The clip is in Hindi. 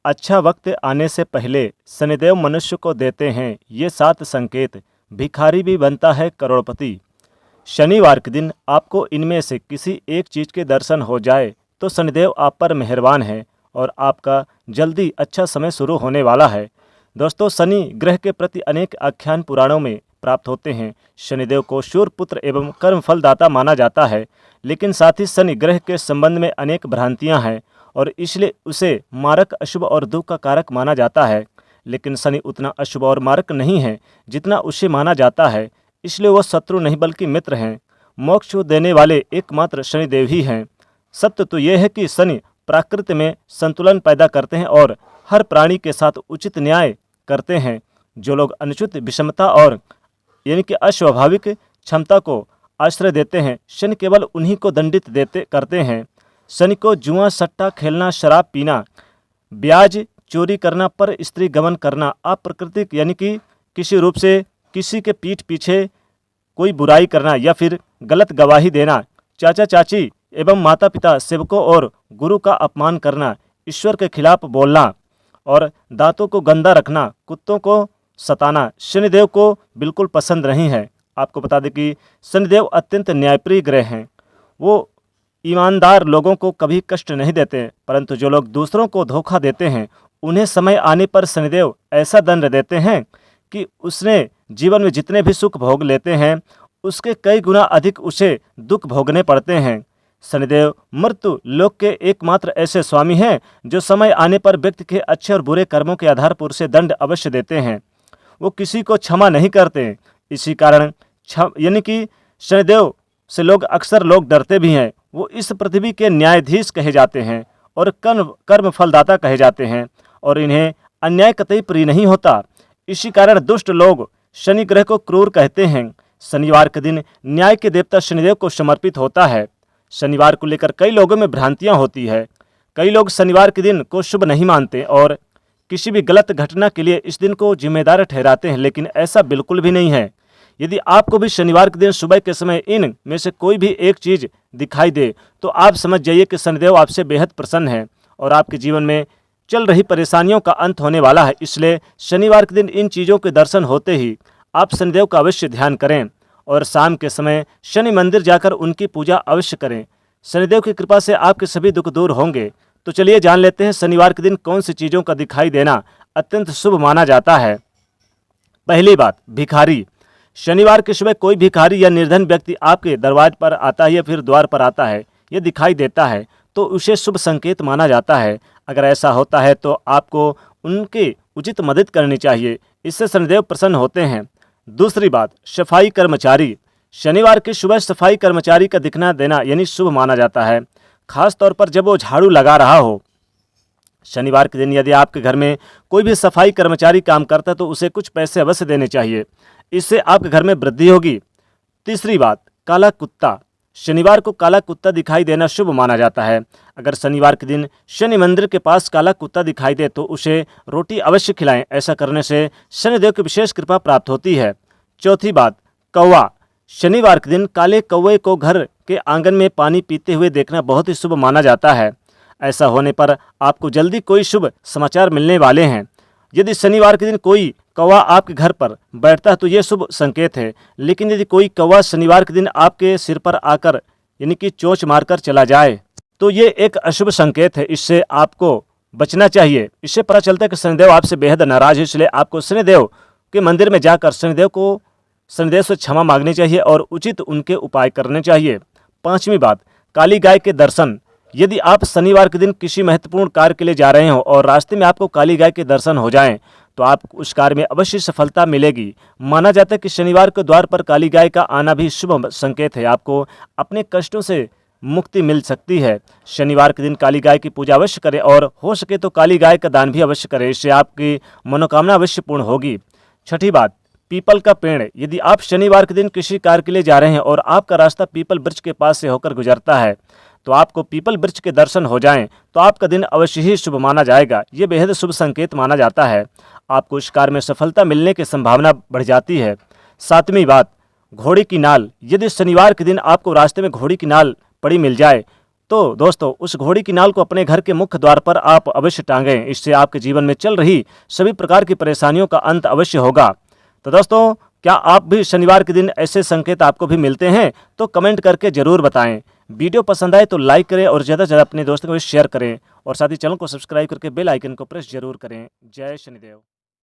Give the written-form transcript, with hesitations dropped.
अच्छा वक्त आने से पहले शनिदेव मनुष्य को देते हैं ये 7 संकेत, भिखारी भी बनता है करोड़पति। शनिवार के दिन आपको इनमें से किसी एक चीज़ के दर्शन हो जाए तो शनिदेव आप पर मेहरबान है और आपका जल्दी अच्छा समय शुरू होने वाला है। दोस्तों, शनि ग्रह के प्रति अनेक आख्यान पुराणों में प्राप्त होते हैं। शनिदेव को शूरपुत्र एवं कर्मफलदाता माना जाता है, लेकिन साथ ही शनि ग्रह के संबंध में अनेक भ्रांतियां हैं और इसलिए उसे मारक, अशुभ और दुख का कारक माना जाता है। लेकिन शनि उतना अशुभ और मारक नहीं है जितना उसे माना जाता है, इसलिए वह शत्रु नहीं बल्कि मित्र हैं। मोक्ष देने वाले एकमात्र शनिदेव ही हैं। सत्य तो यह है कि शनि प्रकृति में संतुलन पैदा करते हैं और हर प्राणी के साथ उचित न्याय करते हैं। जो लोग अनुचित, विषमता और यानी कि अस्वाभाविक क्षमता को आश्रय देते हैं, शनि केवल उन्हीं को दंडित करते हैं। शनि को जुआ, सट्टा खेलना, शराब पीना, ब्याज चोरी करना, पर स्त्री गमन करना, अप्राकृतिक यानी कि किसी रूप से किसी के पीठ पीछे कोई बुराई करना या फिर गलत गवाही देना, चाचा चाची एवं माता पिता, सेवकों और गुरु का अपमान करना, ईश्वर के खिलाफ बोलना और दांतों को गंदा रखना, कुत्तों को सताना शनिदेव को बिल्कुल पसंद नहीं है। आपको बता दें कि शनिदेव अत्यंत न्यायप्रिय ग्रह हैं। वो ईमानदार लोगों को कभी कष्ट नहीं देते, परंतु जो लोग दूसरों को धोखा देते हैं उन्हें समय आने पर शनिदेव ऐसा दंड देते हैं कि उसने जीवन में जितने भी सुख भोग लेते हैं उसके कई गुना अधिक उसे दुख भोगने पड़ते हैं। शनिदेव मृत्यु लोक के एकमात्र ऐसे स्वामी हैं जो समय आने पर व्यक्ति के अच्छे और बुरे कर्मों के आधार पर उसे दंड अवश्य देते हैं। वो किसी को क्षमा नहीं करते। इसी कारण यानी कि शनिदेव से अक्सर लोग डरते भी हैं। वो इस पृथ्वी के न्यायाधीश कहे जाते हैं और कर्म फलदाता कहे जाते हैं और इन्हें अन्याय कतई प्रिय नहीं होता। इसी कारण दुष्ट लोग शनि ग्रह को क्रूर कहते हैं। शनिवार के दिन न्याय के देवता शनिदेव को समर्पित होता है। शनिवार को लेकर कई लोगों में भ्रांतियां होती है। कई लोग शनिवार के दिन को शुभ नहीं मानते और किसी भी गलत घटना के लिए इस दिन को जिम्मेदार ठहराते हैं, लेकिन ऐसा बिल्कुल भी नहीं है। यदि आपको भी शनिवार के दिन सुबह के समय इन में से कोई भी एक चीज़ दिखाई दे तो आप समझ जाइए कि शनिदेव आपसे बेहद प्रसन्न है और आपके जीवन में चल रही परेशानियों का अंत होने वाला है। इसलिए शनिवार के दिन इन चीज़ों के दर्शन होते ही आप शनिदेव का अवश्य ध्यान करें और शाम के समय शनि मंदिर जाकर उनकी पूजा अवश्य करें। शनिदेव की कृपा से आपके सभी दुख दूर होंगे। तो चलिए जान लेते हैं शनिवार के दिन कौन सी चीज़ों का दिखाई देना अत्यंत शुभ माना जाता है। पहली बात, भिखारी। शनिवार के सुबह कोई भिखारी या निर्धन व्यक्ति आपके दरवाजे पर आता है या फिर द्वार पर आता है, ये दिखाई देता है तो उसे शुभ संकेत माना जाता है। अगर ऐसा होता है तो आपको उनकी उचित मदद करनी चाहिए, इससे शनिदेव प्रसन्न होते हैं। दूसरी बात, सफाई कर्मचारी। शनिवार की सुबह सफाई कर्मचारी का दिखना देना यानी शुभ माना जाता है, खास तौर पर जब वो झाड़ू लगा रहा हो। शनिवार के दिन यदि आपके घर में कोई भी सफाई कर्मचारी काम करता है तो उसे कुछ पैसे अवश्य देने चाहिए, इससे आपके घर में वृद्धि होगी। तीसरी बात, काला कुत्ता। शनिवार को काला कुत्ता दिखाई देना शुभ माना जाता है। अगर शनिवार के दिन शनि मंदिर के पास काला कुत्ता दिखाई दे तो उसे रोटी अवश्य खिलाएं। ऐसा करने से शनिदेव की विशेष कृपा प्राप्त होती है। चौथी बात, कौवा। शनिवार के दिन काले कौवे को घर के आंगन में पानी पीते हुए देखना बहुत ही शुभ माना जाता है। ऐसा होने पर आपको जल्दी कोई शुभ समाचार मिलने वाले हैं। यदि शनिवार के दिन कोई कौवा आपके घर पर बैठता है तो ये शुभ संकेत है, लेकिन यदि कोई कौवा शनिवार के दिन आपके सिर पर आकर यानी कि चोंच मारकर चला जाए तो ये एक अशुभ संकेत है। इससे आपको बचना चाहिए। इससे पता चलता है कि शनिदेव आपसे बेहद नाराज है, इसलिए आपको शनिदेव के मंदिर में जाकर शनिदेव से क्षमा मांगनी चाहिए और उचित उनके उपाय करने चाहिए। पांचवी बात, काली गाय के दर्शन। यदि आप शनिवार के दिन किसी महत्वपूर्ण कार्य के लिए जा रहे हो और रास्ते में आपको काली गाय के दर्शन हो जाएं तो आप उस कार्य में अवश्य सफलता मिलेगी। माना जाता है कि शनिवार के द्वार पर काली गाय का आना भी शुभ संकेत है। आपको अपने कष्टों से मुक्ति मिल सकती है। शनिवार के दिन काली गाय की पूजा अवश्य करें और हो सके तो काली गाय का दान भी अवश्य करें, इससे आपकी मनोकामना अवश्य पूर्ण होगी। छठी बात, पीपल का पेड़। यदि आप शनिवार के दिन किसी कार्य के लिए जा रहे हैं और आपका रास्ता पीपल वृक्ष के पास से होकर गुजरता है तो आपको पीपल वृक्ष के दर्शन हो जाएं तो आपका दिन अवश्य ही शुभ माना जाएगा। ये बेहद शुभ संकेत माना जाता है। आपको इस कार्य में सफलता मिलने की संभावना बढ़ जाती है। सातवीं बात, घोड़ी की नाल। यदि शनिवार के दिन आपको रास्ते में घोड़ी की नाल पड़ी मिल जाए तो दोस्तों उस घोड़ी की नाल को अपने घर के मुख्य द्वार पर आप अवश्य टांगें। इससे आपके जीवन में चल रही सभी प्रकार की परेशानियों का अंत अवश्य होगा। तो दोस्तों क्या आप भी शनिवार के दिन ऐसे संकेत आपको भी मिलते हैं? तो कमेंट करके ज़रूर बताएं। वीडियो पसंद आए तो लाइक करें और ज़्यादा से ज़्यादा अपने दोस्तों को शेयर करें और साथ ही चैनल को सब्सक्राइब करके बेल आइकन को प्रेस जरूर करें। जय शनिदेव।